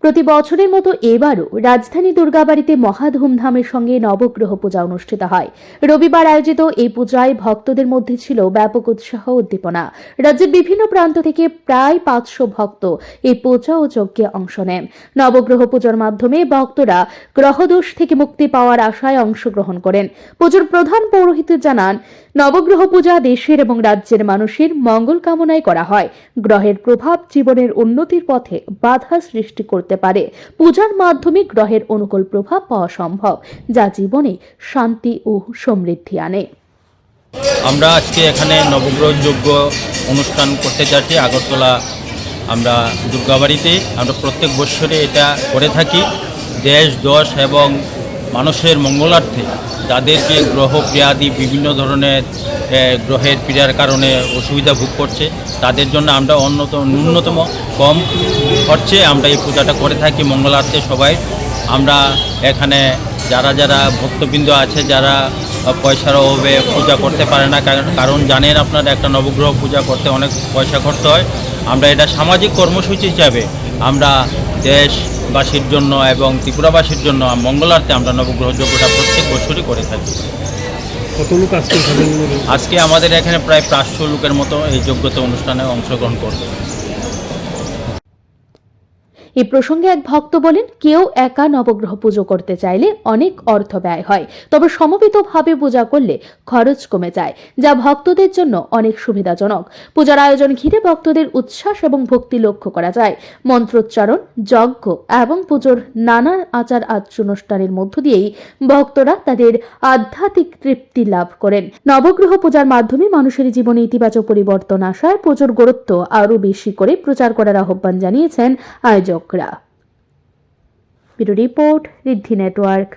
প্রতি বছরের মতো এবারও রাজধানী দুর্গাবাড়িতে মহা ধুমধামের সঙ্গে নবগ্রহ পূজা অনুষ্ঠিত হয়। রবিবার আয়োজিত এই পূজায় ভক্তদের মধ্যে ছিল ব্যাপক উৎসাহ উদ্দীপনা। রাজ্যের বিভিন্ন প্রান্ত থেকে প্রায় 500 ভক্ত এই পূজা ও যজ্ঞে অংশ নেন। নবগ্রহ পূজার মাধ্যমে ভক্তরা গ্রহদোষ থেকে মুক্তি পাওয়ার আশায় অংশগ্রহণ করেন। পুজোর প্রধান পৌরোহিত জানান, নবগ্রহ পূজা দেশের এবং রাজ্যের মানুষের মঙ্গল কামনায় করা হয়। গ্রহের প্রভাব জীবনের উন্নতির পথে বাধা সৃষ্টি করতে পারে। পূজার মাধ্যমে গ্রহের অনুকূল প্রভাব পাওয়া সম্ভব, যা জীবনে শান্তি ও সমৃদ্ধি আনে। আমরা আজকে এখানে নবগ্রহ যজ্ঞ অনুষ্ঠান করতে যাচ্ছি আগরতলা আমরা দুর্গাবাড়িতে। আমরা প্রত্যেক বছরে এটা করে থাকি দেশ দশ এবং মানুষের মঙ্গলার্থে। যাদেরকে গ্রহ ক্রিয়াদি বিভিন্ন ধরনের গ্রহের পীড়ার কারণে অসুবিধা ভোগ করছে, তাদের জন্য আমরা ন্যূনতম কম খরচে আমরা এই পূজাটা করে থাকি মঙ্গলার্থে সবাই। আমরা এখানে যারা যারা ভক্তবৃন্দ আছে, যারা পয়সার অভাবে পূজা করতে পারে না, কারণ জানেন আপনারা একটা নবগ্রহ পূজা করতে অনেক পয়সা খরচ হয়। আমরা এটা সামাজিক কর্মসূচি হিসাবে আমরা দেশবাসীর জন্য এবং ত্রিপুরাবাসীর জন্য মঙ্গলার্থে আমরা নবগ্রহ যজ্ঞটা প্রত্যেক বছরই করে থাকি। কত লোক আজকে আমাদের এখানে প্রায় 500 লোকের মতো এই যজ্ঞতে অনুষ্ঠানে অংশগ্রহণ করবে। এই প্রসঙ্গে এক ভক্ত বলেন, কেউ একা নবগ্রহ পুজো করতে চাইলে অনেক অর্থ ব্যয় হয়, তবে সমবেতভাবে পূজা করলে খরচ কমে যায়, যা ভক্তদের জন্য অনেক সুবিধাজনক। পূজার আয়োজন ঘিরে ভক্তদের উচ্ছ্বাস এবং ভক্তি লক্ষ্য করা যায়। মন্ত্রোচ্চারণ, যজ্ঞ এবং পুজোর নানা আচার অনুষ্ঠানের মধ্য দিয়েই ভক্তরা তাদের আধ্যাত্মিক তৃপ্তি লাভ করেন। নবগ্রহ পূজার মাধ্যমে মানুষের জীবনে ইতিবাচক পরিবর্তন আসায় পুজোর গুরুত্ব আরও বেশি করে প্রচার করার আহ্বান জানিয়েছেন আয়োজক। ব্যুরো রিপোর্ট, ঋদ্ধি নেটওয়ার্ক।